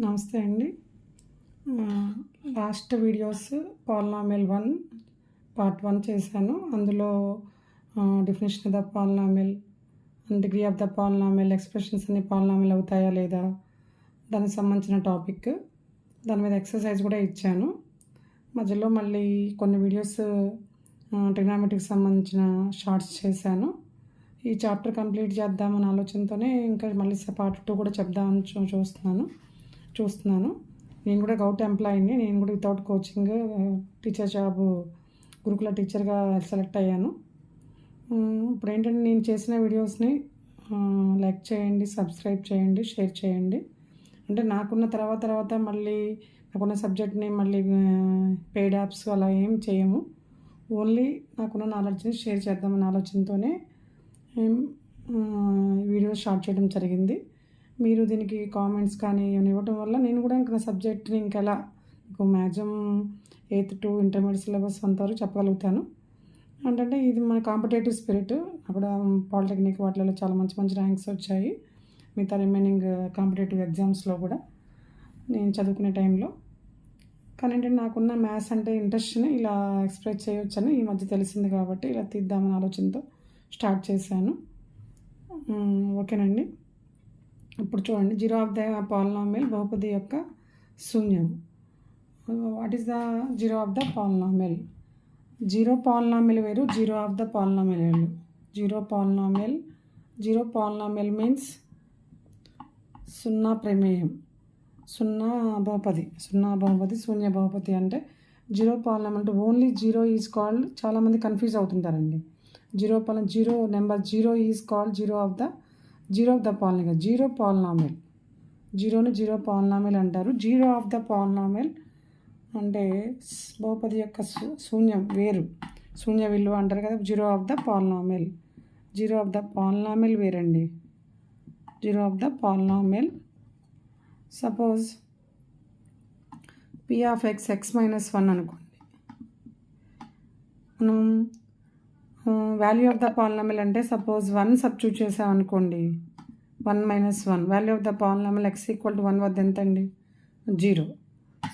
నమస్తే అండి. Last videos polynomial 1 part 1 చేశాను. అందులో definition of the polynomial and degree of the polynomial, expressions అన్ని పాలినామియల్ అవుతాయా లేదా, దానికి సంబంధించిన టాపిక్. దాని మీద ఎక్సర్సైజ్ కూడా ఇచ్చాను. మధ్యలో మళ్ళీ కొన్ని వీడియోస్ ట్రిగ్నామెట్రీకి సంబంధించిన షార్ట్స్ చేశాను. ఈ చాప్టర్ కంప్లీట్ చేద్దామన్న ఆలోచనతోనే ఇంకా మళ్ళీ పార్ట్ 2 కూడా చెప్దామని చూస్తున్నాను. నేను కూడా గౌట్ ఎంప్లాయీని. నేను కూడా వితౌట్ కోచింగ్ టీచర్ జాబ్ గురుకుల టీచర్గా సెలెక్ట్ అయ్యాను. ఇప్పుడు ఏంటంటే నేను చేసిన వీడియోస్ని లైక్ చేయండి, సబ్స్క్రైబ్ చేయండి, షేర్ చేయండి. అంటే నాకున్న తర్వాత మళ్ళీ నాకున్న సబ్జెక్ట్ని మళ్ళీ పెయిడ్ యాప్స్ అలా ఏం చేయము. ఓన్లీ నాకున్న నాలెడ్జ్ని షేర్ చేద్దామన్న ఆలోచనతోనే వీడియో స్టార్ట్ చేయడం జరిగింది. మీరు దీనికి కామెంట్స్ కానీ ఇవ్వటం వల్ల నేను కూడా ఇంకా సబ్జెక్ట్ని ఇంకెలా maximum 8th to intermediate syllabus అంతవరకు చెప్పగలుగుతాను. అంటే ఇది మన కాంపిటేటివ్ స్పిరిట్. అక్కడ పాలిటెక్నిక్ వాటిలో చాలా మంచి ర్యాంక్స్ వచ్చాయి. మిగతా రిమైనింగ్ కాంపిటేటివ్ ఎగ్జామ్స్లో కూడా నేను చదువుకునే టైంలో. కానీ ఏంటంటే నాకున్న మ్యాథ్స్ అంటే ఇంట్రెస్ట్ని ఇలా ఎక్స్ప్రెస్ చేయవచ్చని ఈ మధ్య తెలిసింది కాబట్టి ఇలా తీద్దామని ఆలోచనతో స్టార్ట్ చేశాను. ఓకేనండి. ఇప్పుడు చూడండి, జీరో ఆఫ్ ద పాలినామియల్, బహుపది యొక్క శూన్యం. What is the zero of the polynomial? Zero polynomial వేరు, జీరో ఆఫ్ ద పాలినామియల్ వేరు. జీరో పాలినామియల్ మీన్స్ సున్నా ప్రమేయం, సున్నా బహుపది, శూన్య బహుపది. అంటే జీరో పాలినామియల్ అంటే ఓన్లీ జీరో ఈజ్ కాల్డ్, చాలామంది కన్ఫ్యూజ్ అవుతుంటారండి. Zero number zero is called zero of the polynomial. జీరోని జీరో పాలినామియల్ అంటారు. జీరో ఆఫ్ ద పాలినామియల్ అంటే బహుపది యొక్క శూన్యం వేరు, శూన్య విలువ అంటారు కదా. జీరో ఆఫ్ ద పాలినామియల్ వేరండి. Zero of the polynomial suppose p of x -1 అనుకోండి. మనం వాల్యూ ఆఫ్ ద పాలినామియల్ అంటే సపోజ్ 1 సబ్స్టిట్యూట్ చేసామనుకోండి, 1 - 1. Value of the polynomial x = 1 వద్ద ఎంత అండి? 0.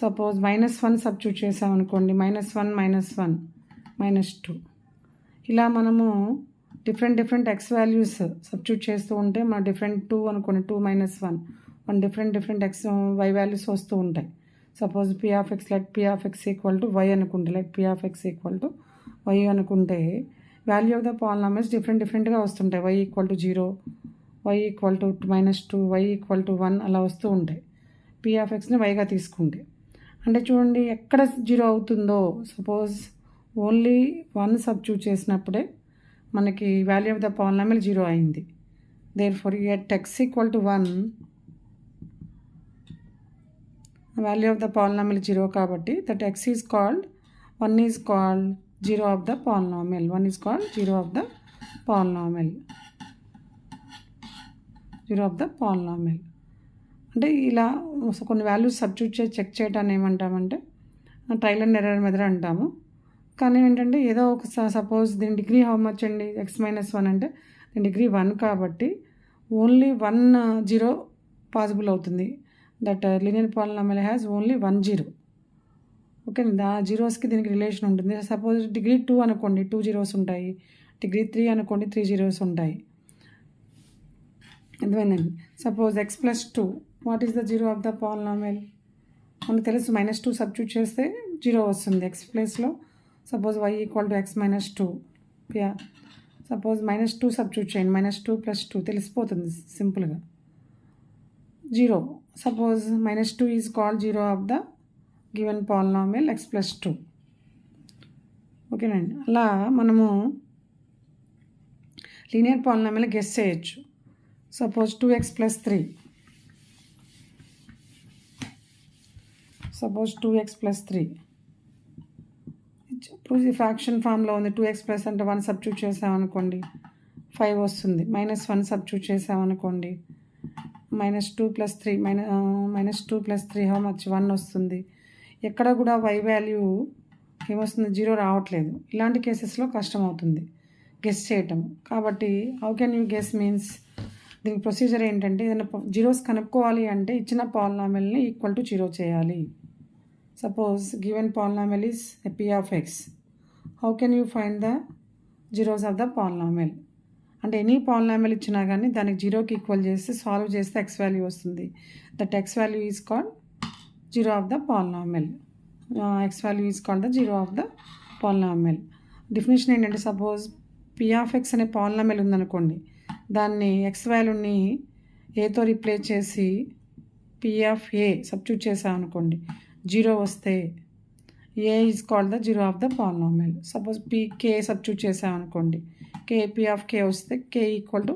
సపోజ్ -1 సబ్స్టిట్యూట్ చేసామనుకోండి, -1 -1 -2. ఇలా మనము డిఫరెంట్ x వాల్యూస్ సబ్స్టిట్యూట్ చేస్తూ ఉంటే మన డిఫరెంట్ 2 అనుకోండి, 2 - 1 డిఫరెంట్ x y వాల్యూస్ వస్తూ ఉంటాయి. Suppose p of x = y అనుకుంటే, p of x = y అనుకుంటే వాల్యూ ఆఫ్ ద పాలినామియల్స్ డిఫరెంట్గా వస్తుంటాయి. y = 0, y = -2, y = 1 అలా వస్తూ ఉంటాయి. p of xని వైగా తీసుకుంటే. అంటే చూడండి ఎక్కడ 0 అవుతుందో, సపోజ్ ఓన్లీ 1 సబ్స్టిట్యూట్ చేసినప్పుడే మనకి వాల్యూ ఆఫ్ ద పాలినామియల్ 0 అయింది. Therefore at x = 1, value of the polynomial 0 కాబట్టి that x is called 1 is called zero of the polynomial. 1 is called zero of the polynomial. అంటే ఇలా కొన్ని వాల్యూస్ సబ్స్టిట్యూట్ చేసి check చేయటాన్ని ఏమంటామంటే trial and error method అంటాము. కానీ ఏంటంటే ఏదో ఒక సపోజ్ దీని డిగ్రీ హౌ మచ్ అండి? x - 1 అంటే దీని డిగ్రీ 1 కాబట్టి ఓన్లీ 1 0 పాసిబుల్ అవుతుంది. That linear polynomial has only 1 0. Okay, ఆ జీరోస్కి దీనికి రిలేషన్ ఉంటుంది. సపోజ్ డిగ్రీ 2 అనుకోండి, 2 zeros ఉంటాయి. డిగ్రీ 3 అనుకోండి, 3 zeros ఉంటాయి. అర్థమైందండి. Suppose x + 2, what is the zero of the polynomial? మనకు తెలుసు, -2 సబ్స్టిట్యూట్ చేస్తే 0 వస్తుంది x ప్లేస్లో. Suppose y = x - 2. Suppose -2 substitute చేయండి, -2 + 2 తెలిసిపోతుంది సింపుల్గా, 0. Suppose -2 is called zero of the given polynomial x + 2. ఓకేనండి. అలా మనము లీనియర్ పాలినామియల్ గెస్ చేయొచ్చు. Suppose 2x + 3. ఇప్పుడు ఇది ఫ్రాక్షన్ ఫామ్లో ఉంది. 2x + అంటే 1 సబ్స్టిట్యూట్ చేసామనుకోండి 5 వస్తుంది. -1 సబ్స్టిట్యూట్ చేసామనుకోండి -2 + 3 హౌ మచ్? 1 వస్తుంది. ఎక్కడ కూడా y వాల్యూ ఏమొస్తుంది? 0 రావట్లేదు. ఇలాంటి కేసెస్లో కష్టం అవుతుంది గెస్ చేయటం. కాబట్టి how can you guess means దీనికి ప్రొసీజర్ ఏంటంటే ఏదైనా జీరోస్ కనుక్కోవాలి అంటే ఇచ్చిన పాలినామిల్ని ఈక్వల్ టు 0 చేయాలి. Suppose given polynomial is p of x. How can you find the zeros of the polynomial? అంటే ఎనీ పాలినామిల్ ఇచ్చినా కానీ దానికి 0కి ఈక్వల్ చేసి సాల్వ్ చేస్తే ఎక్స్ వాల్యూ వస్తుంది. That X value is called zero of the polynomial. X value is called the zero of the polynomial. Definition ఏంటంటే suppose p of x అనే పాలినామిల్ ఉందనుకోండి, దాన్ని ఎక్స్ వాల్యూని ఏతో రీప్లేస్ చేసి p of a సబ్స్టిట్యూట్ చేసామనుకోండి, 0 వస్తే a is called the zero of the polynomial. Suppose k substitute చేసామనుకోండి, p of k వస్తే k equal to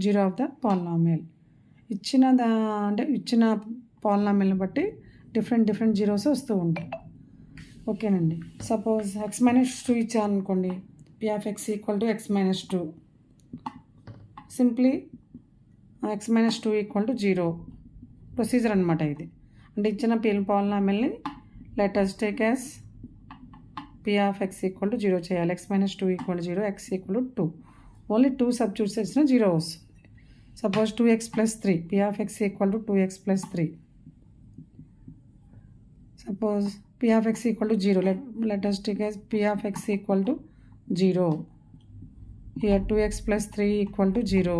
zero of the polynomial. ఇచ్చిన పాలినామిల్ని బట్టి డిఫరెంట్ జీరోస్ వస్తూ ఉంటాయి. ఓకేనండి. సపోజ్ x-2 ఇచ్చారనుకోండి, p of x equal to x-2. Simply x-2 equal to 0 procedure అనమాట ఇది. అంటే ఇచ్చిన పాలినామిల్ని let us take as p of x equal to 0 చేయాలి. x-2 equal to 0, x equal to 2. Only 2 substitute చేసిన 0 వస్తుంది. Suppose 2x + 3, p of x equal to 2x + 3. Suppose p of x equal to 0, let us take as p of x equal to 0. Here 2x + 3 equal to 0,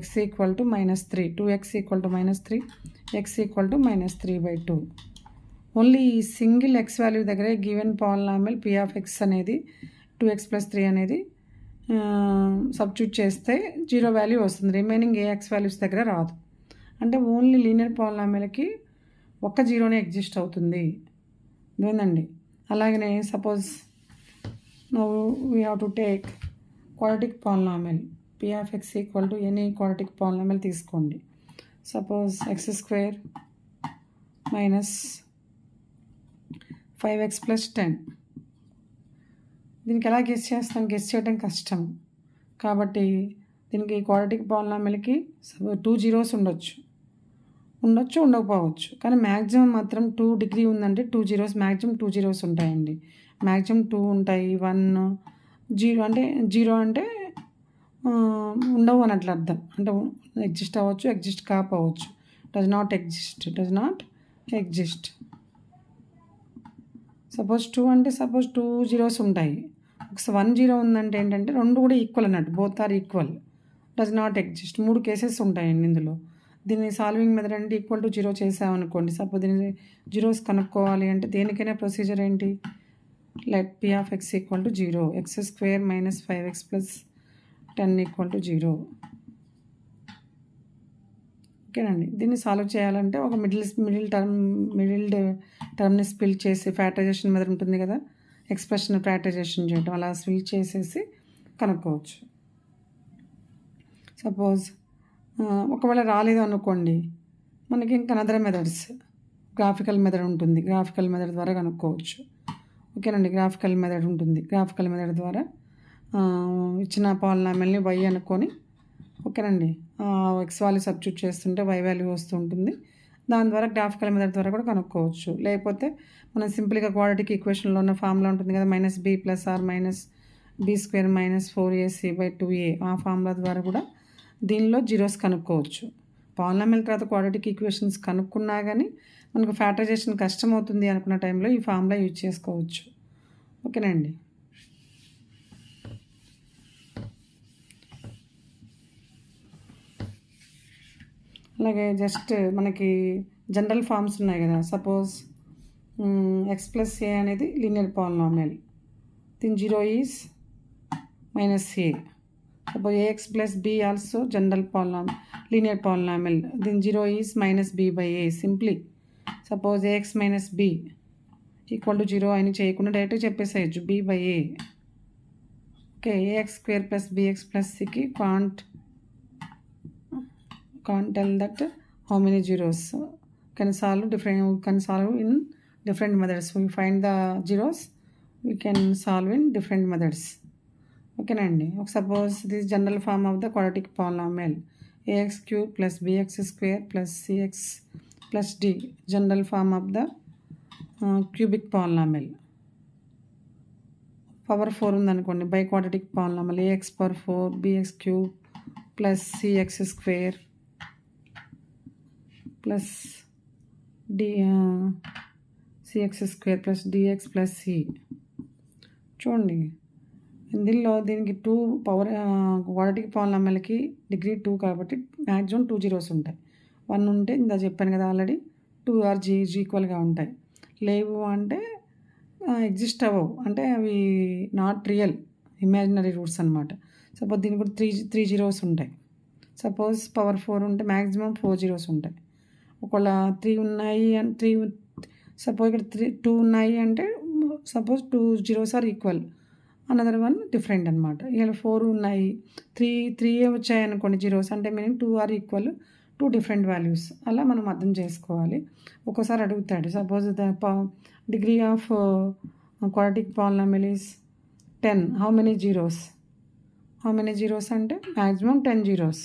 x equal to -3, 2x equal to -3, x equal to -3/2. Only ఈ single X value దగ్గరే given polynomial p of x అనేది 2x + 3 అనేది substitute చేస్తే 0 value వస్తుంది. Remaining ఏ X values దగ్గర రాదు. అంటే only linear పాలినామిల్కి ఒక్క జీరోనే ఎగ్జిస్ట్ అవుతుంది. ఇదేందండి. అలాగనే suppose now we have to take quadratic polynomial. p of x equal to any quadratic polynomial తీసుకోండి. Suppose x² - 5x + 10. దీనికి ఎలా గెస్ చేస్తాం? గెస్ చేయడం కష్టం. కాబట్టి దీనికి క్వాడ్రాటిక్ పాలినామిల్కి 2 జీరోస్ ఉండొచ్చు, ఉండకపోవచ్చు. కానీ మ్యాక్సిమం మాత్రం 2 డిగ్రీ ఉందంటే 2 జీరోస్, మ్యాక్సిమం 2 జీరోస్ ఉంటాయండి. మ్యాక్సిమం 2 ఉంటాయి. 1 0 అంటే 0 అంటే ఉండవు అని అట్లా అర్థం. అంటే ఎగ్జిస్ట్ అవ్వచ్చు, ఎగ్జిస్ట్ కాకపోవచ్చు. Does not exist. సపోజ్ 2 అంటే 2 జీరోస్ ఉంటాయి. 1 జీరో ఉందంటే ఏంటంటే 2 కూడా ఈక్వల్ అన్నట్టు, both are equal. Does not exist. 3 cases ఉంటాయండి ఇందులో. దీన్ని సాల్వింగ్ మెథడ్ అంటే ఈక్వల్ టు 0 చేసామనుకోండి. సపోజ్ దీన్ని జీరోస్ కనుక్కోవాలి అంటే దేనికైనా ప్రొసీజర్ ఏంటి? Let p of x equal to 0, x² - 5x + 10 equal to 0. ఓకేనండి. దీన్ని సాల్వ్ చేయాలంటే ఒక మిడిల్ టర్మ్ని స్పిల్ చేసి ఫ్యాక్టరైజేషన్ మెథడ్ ఉంటుంది కదా, ఎక్స్ప్రెషన్ ఫ్యాక్టరైజేషన్ చేయడం, అలా స్పిల్ చేసేసి కనుక్కోవచ్చు. సపోజ్ ఒకవేళ రాలేదు అనుకోండి, మనకి ఇంకా అనదర్ మెథడ్స్, గ్రాఫికల్ మెథడ్ ఉంటుంది. గ్రాఫికల్ మెథడ్ ద్వారా కనుక్కోవచ్చు. ఓకేనండి. గ్రాఫికల్ మెథడ్ ఉంటుంది. గ్రాఫికల్ మెథడ్ ద్వారా ఇచ్చిన పాలినామిల్ని y అనుకొని, ఓకేనండి, ఎక్స్ వాల్యూ సబ్స్టిట్యూట్ చేస్తుంటే y వాల్యూ వస్తూ ఉంటుంది. దాని ద్వారా గ్రాఫికల్ మెథడ్ ద్వారా కూడా కనుక్కోవచ్చు. లేకపోతే మనం సింపుల్గా క్వాడ్రాటిక్ ఈక్వేషన్లో ఉన్న ఫార్ములా ఉంటుంది కదా, -b + r - b² - 4ac/2a, ఆ ఫార్ములా ద్వారా కూడా దీనిలో జీరోస్ కనుక్కోవచ్చు. పాలినామిల్ తర్వాత క్వాడ్రాటిక్ ఈక్వేషన్స్ కనుక్కున్నా కానీ మనకు ఫ్యాక్టరైజేషన్ కష్టం అవుతుంది అనుకున్న టైంలో ఈ ఫార్ములా యూజ్ చేసుకోవచ్చు. ఓకేనండి. అలాగే జస్ట్ మనకి జనరల్ ఫార్మ్స్ ఉన్నాయి కదా. సపోజ్ x + a అనేది లీనియర్ పాలినామిల్, దీని 0 is -a. Suppose ax + b also general linear polynomial, దీని 0 is -b/a. Simply suppose ax - b equal to 0 అని చేయకుండా డైరెక్ట్గా చెప్పేసేయచ్చు b/a. Okay. ax² + bx + cకి can't tell that how many zeros. Can solve in different methods. We find the zeros, we can solve in different methods. ఓకేనండి. Suppose this general form of the quadratic polynomial ax³ + bx² + cx + d, general form of the cubic polynomial. Power 4 ఉందనుకోండి, biquadratic polynomial ax⁴ bx³ plus C X square plus D C X square plus D X plus C. చూడండి దీనిలో దీనికి 2 power quadratic పాలినామియల్కి degree 2 కాబట్టి maximum 2 zeros ఉంటాయి. 1 ఉంటే ఇందా చెప్పాను కదా ఆల్రెడీ 2 ఆర్ ఈక్వల్గా ఉంటాయి. లేవు అంటే ఎగ్జిస్ట్ అవ్వవు, అంటే అవి నాట్ రియల్, ఇమాజినరీ రూట్స్ అనమాట. సపోజ్ దీనికి కూడా 3 జీరోస్ ఉంటాయి. సపోజ్ పవర్ 4 ఉంటే మ్యాక్సిమం 4 జీరోస్ ఉంటాయి. ఒకవేళ 3 ఉన్నాయి అని 3 సపోజ్ ఇక్కడ 2 ఉన్నాయి అంటే suppose 2 zeros are equal, another one different అనమాట. ఇలా 4 ఉన్నాయి, 3 వచ్చాయి అనుకోండి జీరోస్ అంటే meaning 2 are equal, 2 different values. అలా మనం అర్థం చేసుకోవాలి. ఒక్కోసారి అడుగుతాడు suppose the degree of quadratic polynomial is 10, how many zeros అంటే మ్యాక్సిమం 10 జీరోస్,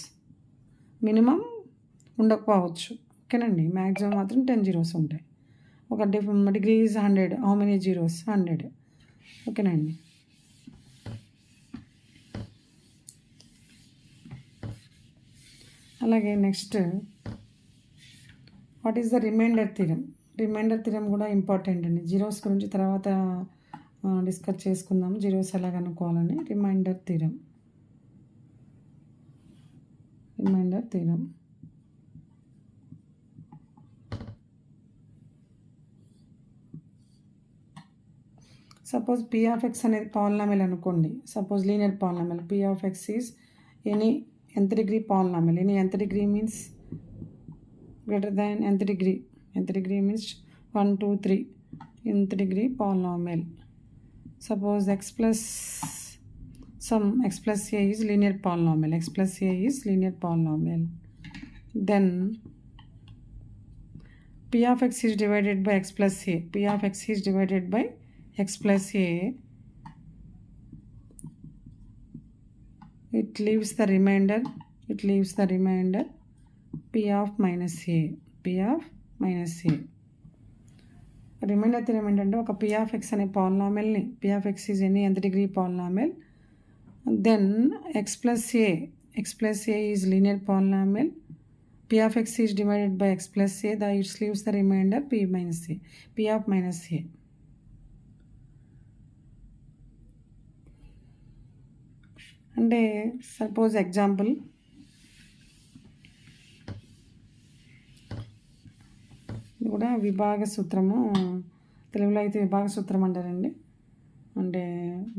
మినిమం ఉండకపోవచ్చు. ఓకేనండి, మ్యాక్సిమం మాత్రం 10 జీరోస్ ఉంటాయి. ఒక degree is 100, how many zeros 100. ఓకేనండి. అలాగే next what is the remainder theorem. Remainder theorem కూడా ఇంపార్టెంట్ అండి. జీరోస్ గురించి తర్వాత డిస్కస్ చేసుకుందాము, జీరోస్ ఎలా కనుక్కోవాలని. Remainder theorem suppose P of X అనేది పాలినామియల్ అనుకోండి. Suppose linear polynomial P of X is any nth degree polynomial. Any nth degree means greater than nth degree. Nth degree means 1, 2, 3 nth degree polynomial. Suppose x plus a is linear polynomial. X plus a is linear polynomial. Then p of x is divided by x plus a. P of x is divided by x plus a. It leaves the remainder p of minus a. Remainder theorem ఏంటంటే ఒక p of x అనే పాలినామియల్ని, p of x is any nth degree polynomial, then x plus a is linear polynomial, p of x is divided by x plus a, it leaves the remainder p of minus a. అంటే suppose example ఇది కూడా విభాగ సూత్రము, తెలుగులో అయితే విభాగ సూత్రం అంటారండి. అంటే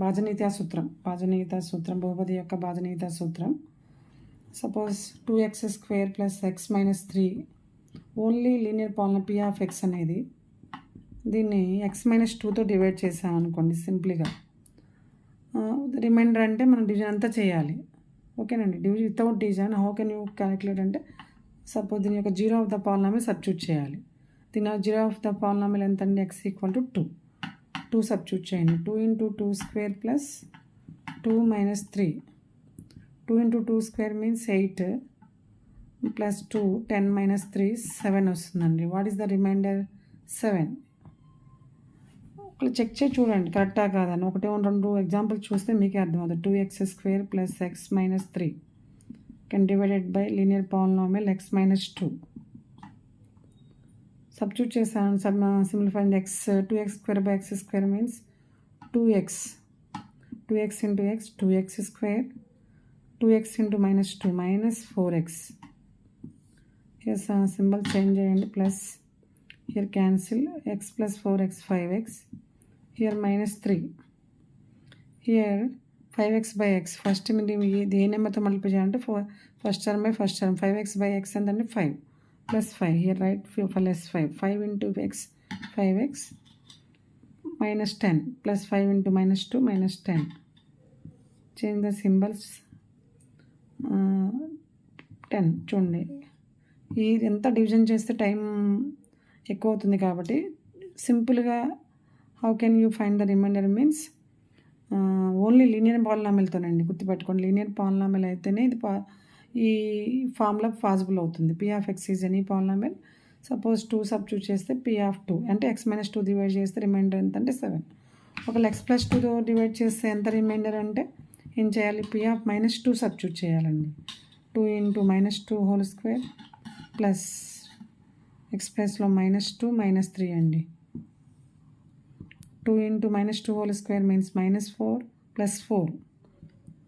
భాజనీయతా సూత్రం, బహుపది యొక్క భాజనీయతా సూత్రం. Suppose 2x² plus x minus 3 only linear polynomial p of x అనేది, దీన్ని x మైనస్ 2తో డివైడ్ చేసామనుకోండి సింప్లీగా. రిమైండర్ అంటే మనం డివిజన్ అంతా చేయాలి. ఓకేనండి, without division how can you calculate అంటే సపోజ్ దీని యొక్క zero of the polynomial substitute చేయాలి. దీని జీరో ఆఫ్ ద పాలినామియల్ ఎంత అండి, x ఈక్వల్ టు 2 సబ్స్టిట్యూట్ చేయండి. 2 × 2² plus 2 minus 3. 2 × 2² means 8 plus 2 10 minus 3 7 వస్తుందండి. What is the remainder 7. Check చేసి చూడండి కరెక్టా కాదని. 1, 2 ఎగ్జాంపుల్ చూస్తే మీకే అర్థమవుతుంది. 2x² plus x minus 3 can divided by linear polynomial x minus 2. Substitute చేశాను, simplifying x 2x² by x² means 2x × x 2x², 2x × minus 2 minus 4x. here symbol change చేయండి, plus here cancel x plus 4x 5x, here minus 3, here 5x by x. First మీరు ఏ నెంబర్తో multiply చేయాలంటే first term by first term. 5x by x అంటే 5 plus 5, here right plus 5 into x 5x minus 10 plus 5 into minus 2 minus 10. Change the symbols 10. చూడండి ఇది ఎంత division చేస్తే time ఎక్కువ అవుతుంది కాబట్టి సింపుల్గా how can you find the remainder means only linear పాలినామియల్తోనండి. గుర్తుపెట్టుకోండి, లీనియర్ పాలినామియల్ అయితేనే ఇది ఈ ఫార్ములా పాసిబుల్ అవుతుంది. p of x is any polynomial. Suppose 2 substitute చేస్తే p ఆఫ్ 2 అంటే x మైనస్ 2 డివైడ్ చేస్తే రిమైండర్ ఎంత అంటే 7. ఒకవేళ x ప్లస్ 2తో డివైడ్ చేస్తే ఎంత రిమైండర్ అంటే ఏం చేయాలి, p ఆఫ్ మైనస్ 2 సబ్స్టిట్యూట్ చేయాలండి. 2 into -2 whole square plus X ప్లస్లో -2 -3 అండి. 2 into -2 whole square means -4 plus 4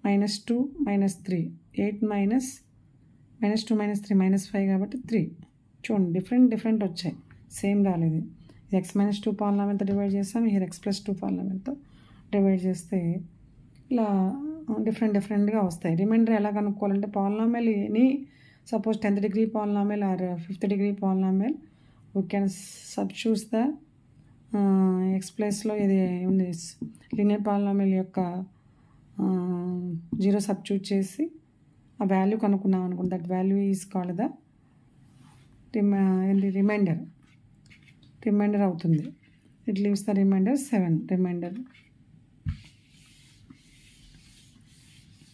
-2 -3 8 -2 -3 -5 కాబట్టి 3. చూడండి డిఫరెంట్ వచ్చాయి, సేమ్ రాలేదు. ఇది x-2 పాలినామిల్తో డివైడ్ చేస్తాం, here x+2 పాలినామిల్తో డివైడ్ చేస్తే ఇలా డిఫరెంట్గా వస్తాయి. రిమైండర్ ఎలా కనుక్కోవాలంటే polynomial any suppose 10th degree polynomial or 5th degree polynomial we can substitute the X ప్లస్లో ఇది ఉంది లీనియర్ పాలినామిల్ యొక్క 0 సబ్స్టిట్యూట్ చేసి ఆ వాల్యూ కనుక్కున్నాం అనుకోండి, that value is called the remainder అవుతుంది. It leaves the remainder 7 reminder